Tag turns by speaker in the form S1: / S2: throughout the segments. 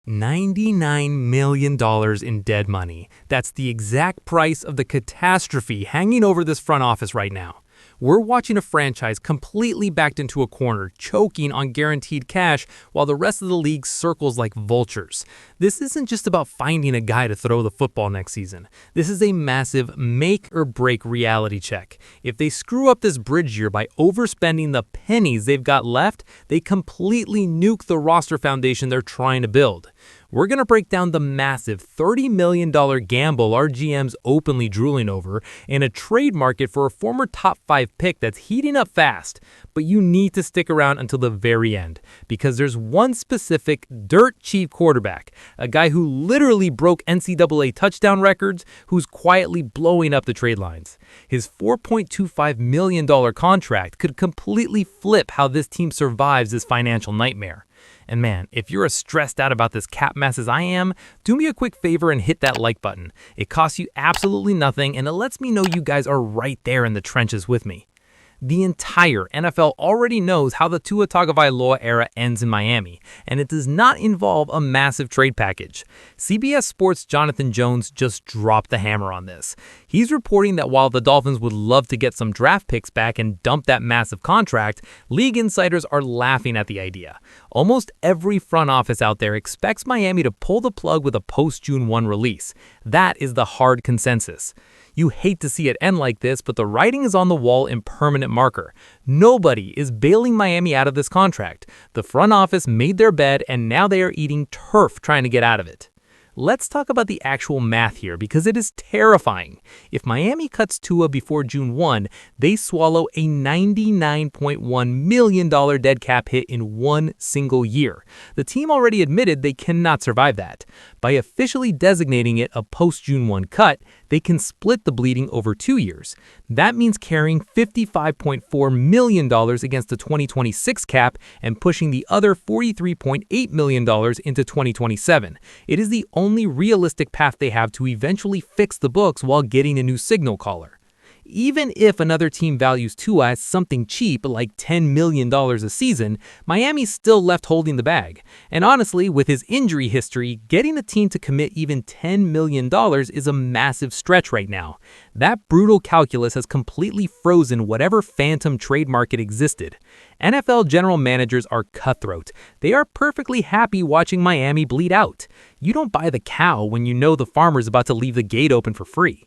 S1: $99 million in dead money. That's the exact price of the catastrophe hanging over this front office right now. We're watching a franchise completely backed into a corner, choking on guaranteed cash while the rest of the league circles like vultures. This isn't just about finding a guy to throw the football next season. This is a massive make-or-break reality check. If they screw up this bridge year by overspending the pennies they've got left, they completely nuke the roster foundation they're trying to build. We're going to break down the massive $30 million gamble our GM's openly drooling over and a trade market for a former top 5 pick that's heating up fast. But you need to stick around until the very end, because there's one specific dirt cheap quarterback, a guy who literally broke NCAA touchdown records, who's quietly blowing up the trade lines. His $4.25 million contract could completely flip how this team survives this financial nightmare. And man, if you're as stressed out about this cap mess as I am, do me a quick favor and hit that like button. It costs you absolutely nothing, and it lets me know you guys are right there in the trenches with me. The entire NFL already knows how the Tua Tagovailoa era ends in Miami, and it does not involve a massive trade package. CBS Sports' Jonathan Jones just dropped the hammer on this. He's reporting that while the Dolphins would love to get some draft picks back and dump that massive contract, league insiders are laughing at the idea. Almost every front office out there expects Miami to pull the plug with a post-June 1 release. That is the hard consensus. You hate to see it end like this, but the writing is on the wall in permanent marker. Nobody is bailing Miami out of this contract. The front office made their bed, and now they are eating turf trying to get out of it. Let's talk about the actual math here, because it is terrifying. If Miami cuts Tua before June 1, they swallow a $99.1 million dead cap hit in one single year. The team already admitted they cannot survive that. By officially designating it a post-June 1 cut, they can split the bleeding over 2 years. That means carrying $55.4 million against the 2026 cap and pushing the other $43.8 million into 2027. It is the only realistic path they have to eventually fix the books while getting a new signal caller. Even if another team values Tua as something cheap like $10 million a season, Miami's still left holding the bag. And honestly, with his injury history, getting a team to commit even $10 million is a massive stretch right now. That brutal calculus has completely frozen whatever phantom trade market existed. NFL general managers are cutthroat. They are perfectly happy watching Miami bleed out. You don't buy the cow when you know the farmer's about to leave the gate open for free.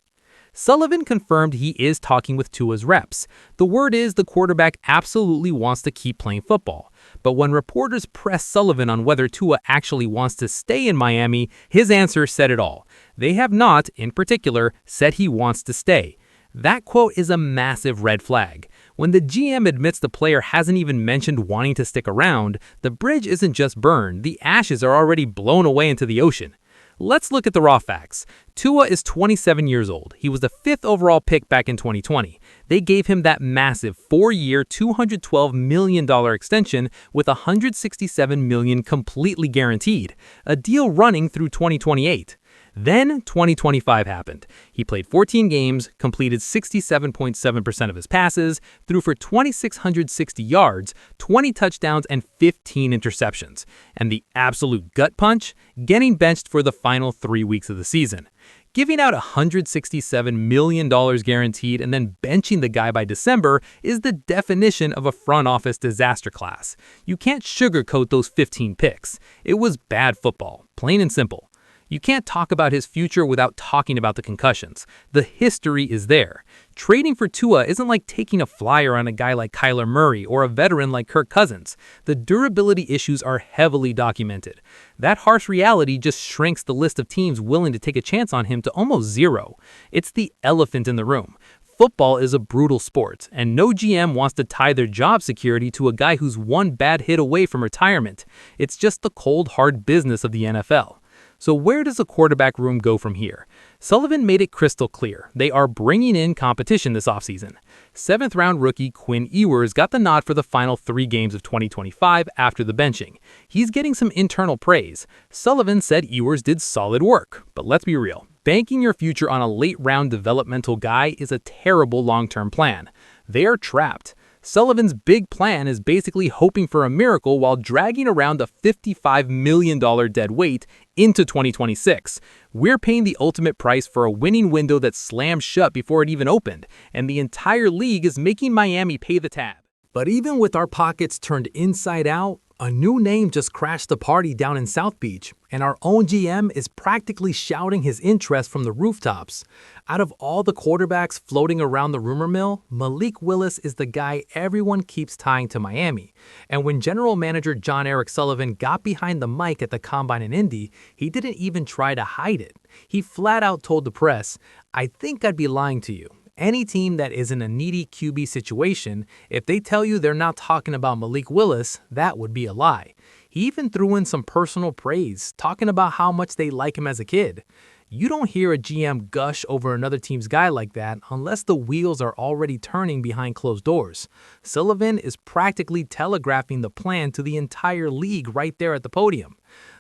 S1: Sullivan confirmed he is talking with Tua's reps. The word is the quarterback absolutely wants to keep playing football. But when reporters pressed Sullivan on whether Tua actually wants to stay in Miami, his answer said it all. They have not, in particular, said he wants to stay. That quote is a massive red flag. When the GM admits the player hasn't even mentioned wanting to stick around, the bridge isn't just burned, the ashes are already blown away into the ocean. Let's look at the raw facts. Tua is 27 years old. He was the 5th overall pick back in 2020. They gave him that massive 4-year, $212 million extension with $167 million completely guaranteed, a deal running through 2028. Then 2025 happened. He played 14 games, completed 67.7% of his passes, threw for 2,660 yards, 20 touchdowns, and 15 interceptions. And the absolute gut punch? Getting benched for the final 3 weeks of the season. Giving out $167 million guaranteed and then benching the guy by December is the definition of a front office disaster class. You can't sugarcoat those 15 picks. It was bad football, plain and simple. You can't talk about his future without talking about the concussions. The history is there. Trading for Tua isn't like taking a flyer on a guy like Kyler Murray or a veteran like Kirk Cousins. The durability issues are heavily documented. That harsh reality just shrinks the list of teams willing to take a chance on him to almost zero. It's the elephant in the room. Football is a brutal sport, and no GM wants to tie their job security to a guy who's one bad hit away from retirement. It's just the cold, hard business of the NFL. So where does the quarterback room go from here? Sullivan made it crystal clear. They are bringing in competition this offseason. 7th-round rookie Quinn Ewers got the nod for the final 3 games of 2025 after the benching. He's getting some internal praise. Sullivan said Ewers did solid work. But let's be real. Banking your future on a late-round developmental guy is a terrible long-term plan. They are trapped. Sullivan's big plan is basically hoping for a miracle while dragging around a $55 million dead weight into 2026. We're paying the ultimate price for a winning window that slammed shut before it even opened, and the entire league is making Miami pay the tab. But even with our pockets turned inside out, a new name just crashed the party down in South Beach, and our own GM is practically shouting his interest from the rooftops. Out of all the quarterbacks floating around the rumor mill, Malik Willis is the guy everyone keeps tying to Miami. And when General Manager Jon-Eric Sullivan got behind the mic at the Combine in Indy, he didn't even try to hide it. He flat out told the press, "I think I'd be lying to you. Any team that is in a needy QB situation, if they tell you they're not talking about Malik Willis, that would be a lie." He even threw in some personal praise, talking about how much they like him as a kid. You don't hear a GM gush over another team's guy like that unless the wheels are already turning behind closed doors. Sullivan is practically telegraphing the plan to the entire league right there at the podium.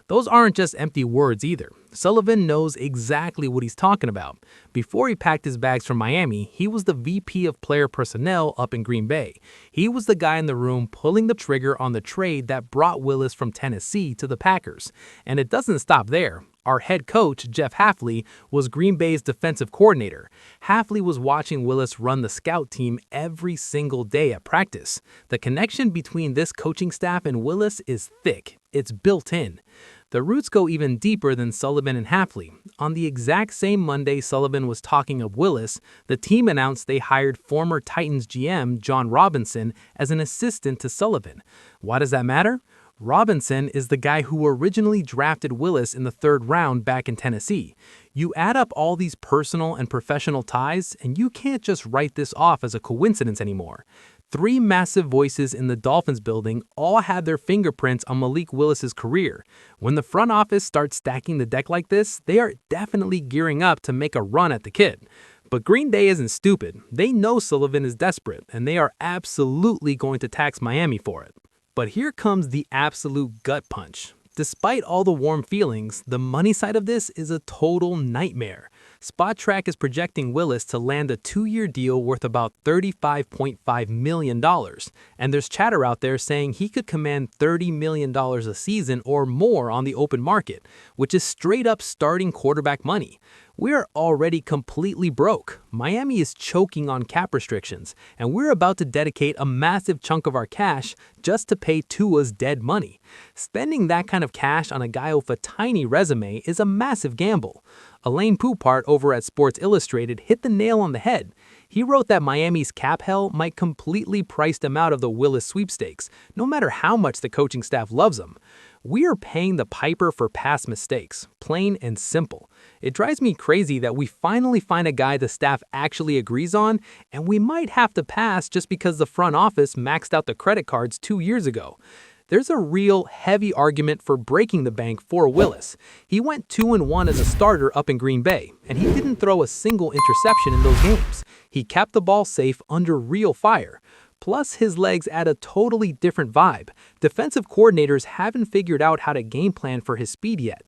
S1: Those aren't just empty words either. Sullivan knows exactly what he's talking about. Before he packed his bags from Miami, he was the VP of player personnel up in Green Bay. He was the guy in the room pulling the trigger on the trade that brought Willis from Tennessee to the Packers. And it doesn't stop there. Our head coach, Jeff Hafley, was Green Bay's defensive coordinator. Hafley was watching Willis run the scout team every single day at practice. The connection between this coaching staff and Willis is thick. It's built in. The roots go even deeper than Sullivan and Hafley. On the exact same Monday Sullivan was talking of Willis, the team announced they hired former Titans GM Jon Robinson as an assistant to Sullivan. Why does that matter? Robinson is the guy who originally drafted Willis in the 3rd round back in Tennessee. You add up all these personal and professional ties, and you can't just write this off as a coincidence anymore. 3 massive voices in the Dolphins building all had their fingerprints on Malik Willis's career. When the front office starts stacking the deck like this, they are definitely gearing up to make a run at the kid. But Green Bay isn't stupid. They know Sullivan is desperate, and they are absolutely going to tax Miami for it. But here comes the absolute gut punch. Despite all the warm feelings, the money side of this is a total nightmare. SpotTrack is projecting Willis to land a 2-year deal worth about $35.5 million, and there's chatter out there saying he could command $30 million a season or more on the open market, which is straight up starting quarterback money. We're already completely broke. Miami is choking on cap restrictions, and we're about to dedicate a massive chunk of our cash just to pay Tua's dead money. Spending that kind of cash on a guy with a tiny resume is a massive gamble. Elaine Poupart over at Sports Illustrated hit the nail on the head. He wrote that Miami's cap hell might completely price them out of the Willis sweepstakes, no matter how much the coaching staff loves them. We are paying the piper for past mistakes, plain and simple. It drives me crazy that we finally find a guy the staff actually agrees on, and we might have to pass just because the front office maxed out the credit cards 2 years ago. There's a real heavy argument for breaking the bank for Willis. He went 2-1 as a starter up in Green Bay, and he didn't throw a single interception in those games. He kept the ball safe under real fire. Plus, his legs add a totally different vibe. Defensive coordinators haven't figured out how to game plan for his speed yet.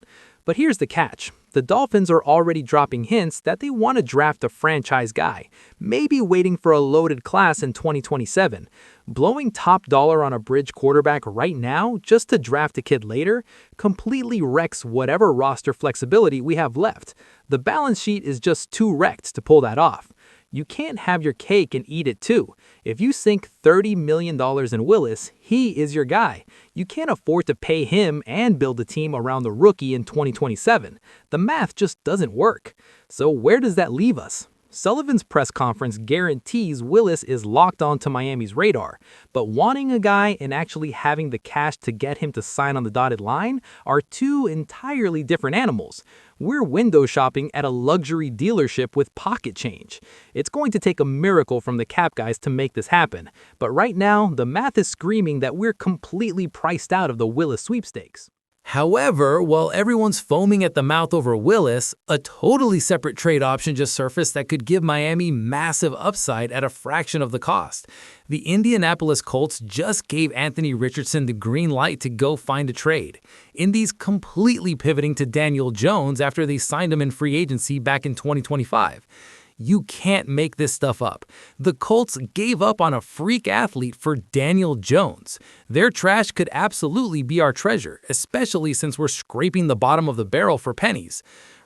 S1: But here's the catch. The Dolphins are already dropping hints that they want to draft a franchise guy, maybe waiting for a loaded class in 2027. Blowing top dollar on a bridge quarterback right now just to draft a kid later completely wrecks whatever roster flexibility we have left. The balance sheet is just too wrecked to pull that off. You can't have your cake and eat it too. If you sink $30 million in Willis, he is your guy. You can't afford to pay him and build a team around the rookie in 2027. The math just doesn't work. So where does that leave us? Sullivan's press conference guarantees Willis is locked onto Miami's radar, but wanting a guy and actually having the cash to get him to sign on the dotted line are two entirely different animals. We're window shopping at a luxury dealership with pocket change. It's going to take a miracle from the cap guys to make this happen, but right now, the math is screaming that we're completely priced out of the Willis sweepstakes. However, while everyone's foaming at the mouth over Willis, a totally separate trade option just surfaced that could give Miami massive upside at a fraction of the cost. The Indianapolis Colts just gave Anthony Richardson the green light to go find a trade. Indy's completely pivoting to Daniel Jones after they signed him in free agency back in 2025. You can't make this stuff up. The Colts gave up on a freak athlete for Daniel Jones. Their trash could absolutely be our treasure, especially since we're scraping the bottom of the barrel for pennies.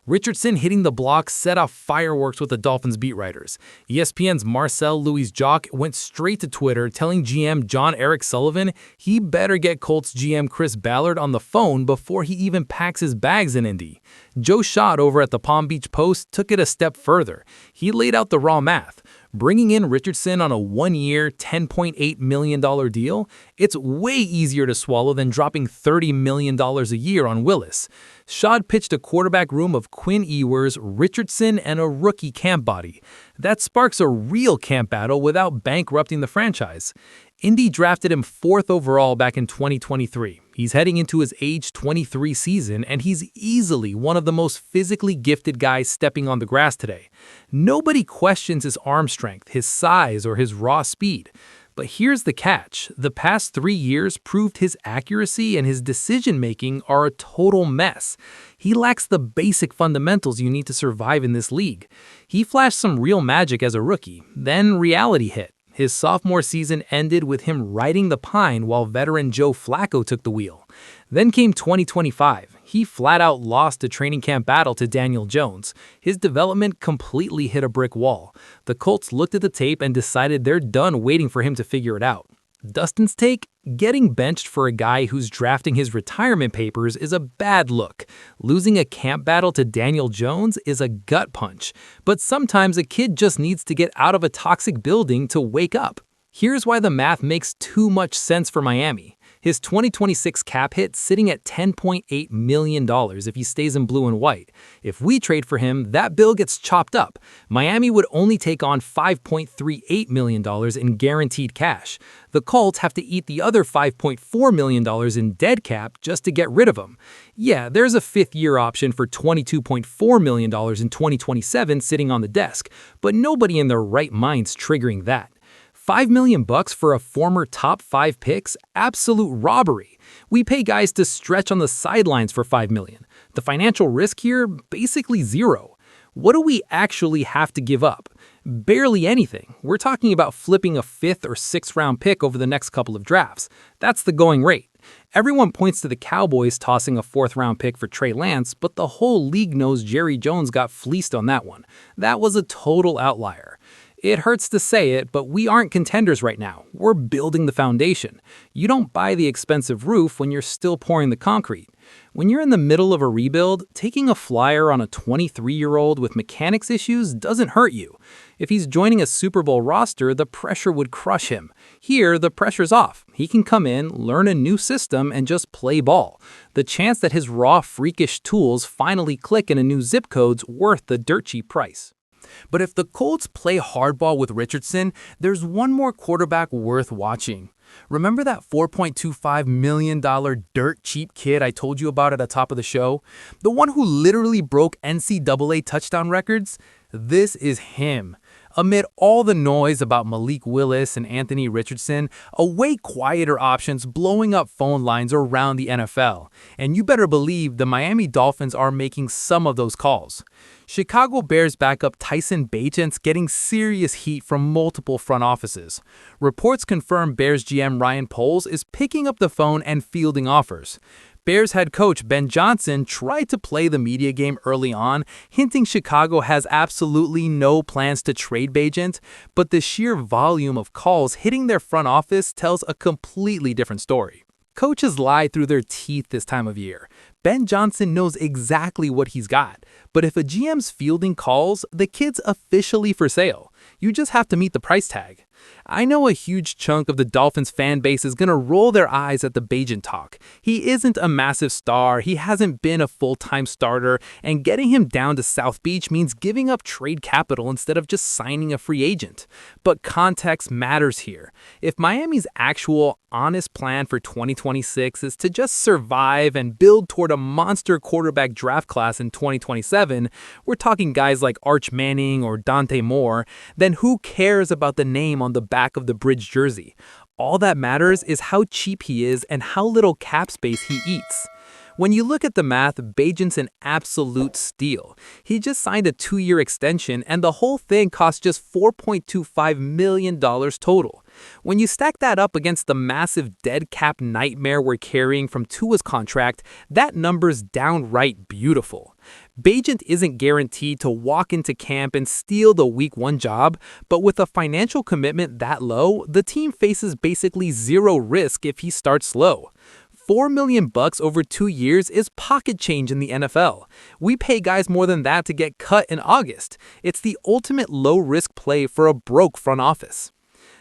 S1: Richardson hitting the block set off fireworks with the Dolphins beat writers. ESPN's Marcel Louis-Jacques went straight to Twitter telling GM Jon-Eric Sullivan he better get Colts GM Chris Ballard on the phone before he even packs his bags in Indy. Joe Schott over at the Palm Beach Post took it a step further. He laid out the raw math. Bringing in Richardson on a one-year, $10.8 million deal, it's way easier to swallow than dropping $30 million a year on Willis. Schott pitched a quarterback room of Quinn Ewers, Richardson, and a rookie camp body. That sparks a real camp battle without bankrupting the franchise. Indy drafted him 4th overall back in 2023. He's heading into his age 23 season, and he's easily one of the most physically gifted guys stepping on the grass today. Nobody questions his arm strength, his size, or his raw speed. But here's the catch. The past 3 years proved his accuracy and his decision-making are a total mess. He lacks the basic fundamentals you need to survive in this league. He flashed some real magic as a rookie, then reality hit. His sophomore season ended with him riding the pine while veteran Joe Flacco took the wheel. Then came 2025. He flat out lost a training camp battle to Daniel Jones. His development completely hit a brick wall. The Colts looked at the tape and decided they're done waiting for him to figure it out. Dustin's take? Getting benched for a guy who's drafting his retirement papers is a bad look. Losing a camp battle to Daniel Jones is a gut punch. But sometimes a kid just needs to get out of a toxic building to wake up. Here's why the math makes too much sense for Miami. His 2026 cap hit sitting at $10.8 million if he stays in blue and white. If we trade for him, that bill gets chopped up. Miami would only take on $5.38 million in guaranteed cash. The Colts have to eat the other $5.4 million in dead cap just to get rid of him. Yeah, there's a 5th-year option for $22.4 million in 2027 sitting on the desk, but nobody in their right mind's triggering that. $5 million for a former top 5 picks? Absolute robbery. We pay guys to stretch on the sidelines for $5 million. The financial risk here? Basically zero. What do we actually have to give up? Barely anything. We're talking about flipping a 5th or 6th round pick over the next couple of drafts. That's the going rate. Everyone points to the Cowboys tossing a 4th round pick for Trey Lance, but the whole league knows Jerry Jones got fleeced on that one. That was a total outlier. It hurts to say it, but we aren't contenders right now. We're building the foundation. You don't buy the expensive roof when you're still pouring the concrete. When you're in the middle of a rebuild, taking a flyer on a 23-year-old with mechanics issues doesn't hurt you. If he's joining a Super Bowl roster, the pressure would crush him. Here, the pressure's off. He can come in, learn a new system, and just play ball. The chance that his raw, freakish tools finally click in a new zip code's worth the dirt cheap price. But if the Colts play hardball with Richardson, there's one more quarterback worth watching. Remember that $4.25 million dirt cheap kid I told you about at the top of the show? The one who literally broke NCAA touchdown records? This is him. Amid all the noise about Malik Willis and Anthony Richardson, a way quieter options blowing up phone lines around the NFL. And you better believe the Miami Dolphins are making some of those calls. Chicago Bears backup Tyson Bagent's getting serious heat from multiple front offices. Reports confirm Bears GM Ryan Poles is picking up the phone and fielding offers. Bears head coach Ben Johnson tried to play the media game early on, hinting Chicago has absolutely no plans to trade Bagent, but the sheer volume of calls hitting their front office tells a completely different story. Coaches lie through their teeth this time of year. Ben Johnson knows exactly what he's got, but if a GM's fielding calls, the kid's officially for sale. You just have to meet the price tag. I know a huge chunk of the Dolphins fan base is going to roll their eyes at the Bagent talk. He isn't a massive star, he hasn't been a full-time starter, and getting him down to South Beach means giving up trade capital instead of just signing a free agent. But context matters here. If Miami's actual, honest plan for 2026 is to just survive and build toward a monster quarterback draft class in 2027, we're talking guys like Arch Manning or Dante Moore, then who cares about the name on the back of the bridge jersey? All that matters is how cheap he is and how little cap space he eats. When you look at the math, Bagent's an absolute steal. He just signed a 2-year extension, and the whole thing cost just $4.25 million total. When you stack that up against the massive dead cap nightmare we're carrying from Tua's contract, that number's downright beautiful. Bagent isn't guaranteed to walk into camp and steal the Week 1 job, but with a financial commitment that low, the team faces basically zero risk if he starts slow. $4 million over 2 years is pocket change in the NFL. We pay guys more than that to get cut in August. It's the ultimate low-risk play for a broke front office.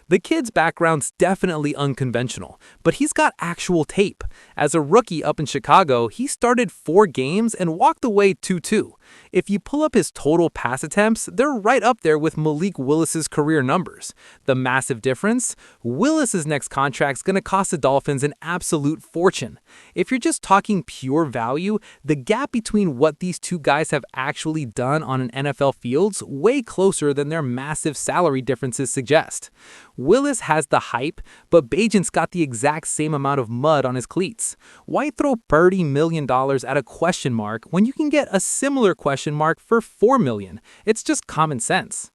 S1: The kid's background's definitely unconventional, but he's got actual tape. As a rookie up in Chicago, he started 4 games and walked away 2-2. If you pull up his total pass attempts, they're right up there with Malik Willis's career numbers. The massive difference? Willis's next contract's gonna cost the Dolphins an absolute fortune. If you're just talking pure value, the gap between what these two guys have actually done on an NFL field's way closer than their massive salary differences suggest. Willis has the hype, but Bagent's got the exact same amount of mud on his cleats. Why throw $30 million at a question mark when you can get a similar question mark for $4 million? It's just common sense.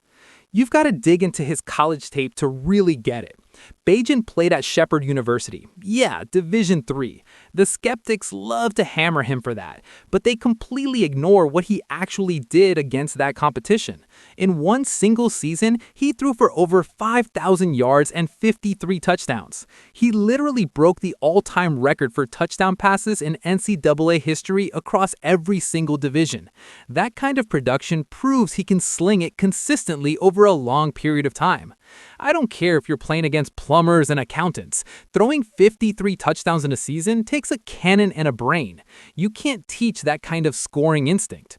S1: You've got to dig into his college tape to really get it. Bagent played at Shepherd University. Yeah, Division III. The skeptics love to hammer him for that, but they completely ignore what he actually did against that competition. In one single season, he threw for over 5,000 yards and 53 touchdowns. He literally broke the all-time record for touchdown passes in NCAA history across every single division. That kind of production proves he can sling it consistently over a long period of time. I don't care if you're playing against plumbers and accountants. Throwing 53 touchdowns in a season takes a cannon and a brain. You can't teach that kind of scoring instinct.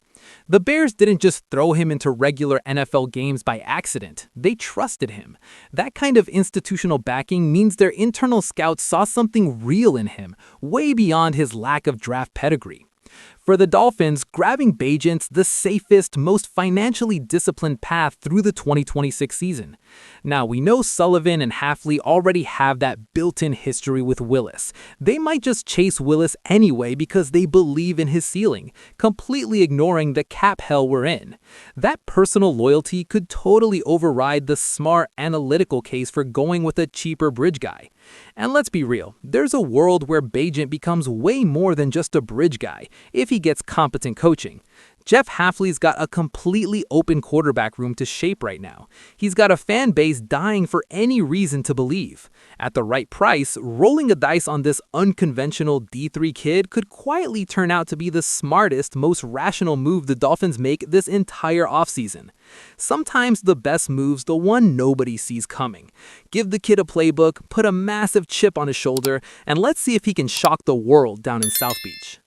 S1: The Bears didn't just throw him into regular NFL games by accident. They trusted him. That kind of institutional backing means their internal scouts saw something real in him, way beyond his lack of draft pedigree. For the Dolphins, grabbing Bagent's the safest, most financially disciplined path through the 2026 season. Now, we know Sullivan and Hafley already have that built-in history with Willis. They might just chase Willis anyway because they believe in his ceiling, completely ignoring the cap hell we're in. That personal loyalty could totally override the smart, analytical case for going with a cheaper bridge guy. And let's be real, there's a world where Bagent becomes way more than just a bridge guy if he gets competent coaching. Jeff Hafley's got a completely open quarterback room to shape right now. He's got a fan base dying for any reason to believe. At the right price, rolling a dice on this unconventional D3 kid could quietly turn out to be the smartest, most rational move the Dolphins make this entire offseason. Sometimes the best move's the one nobody sees coming. Give the kid a playbook, put a massive chip on his shoulder, and let's see if he can shock the world down in South Beach.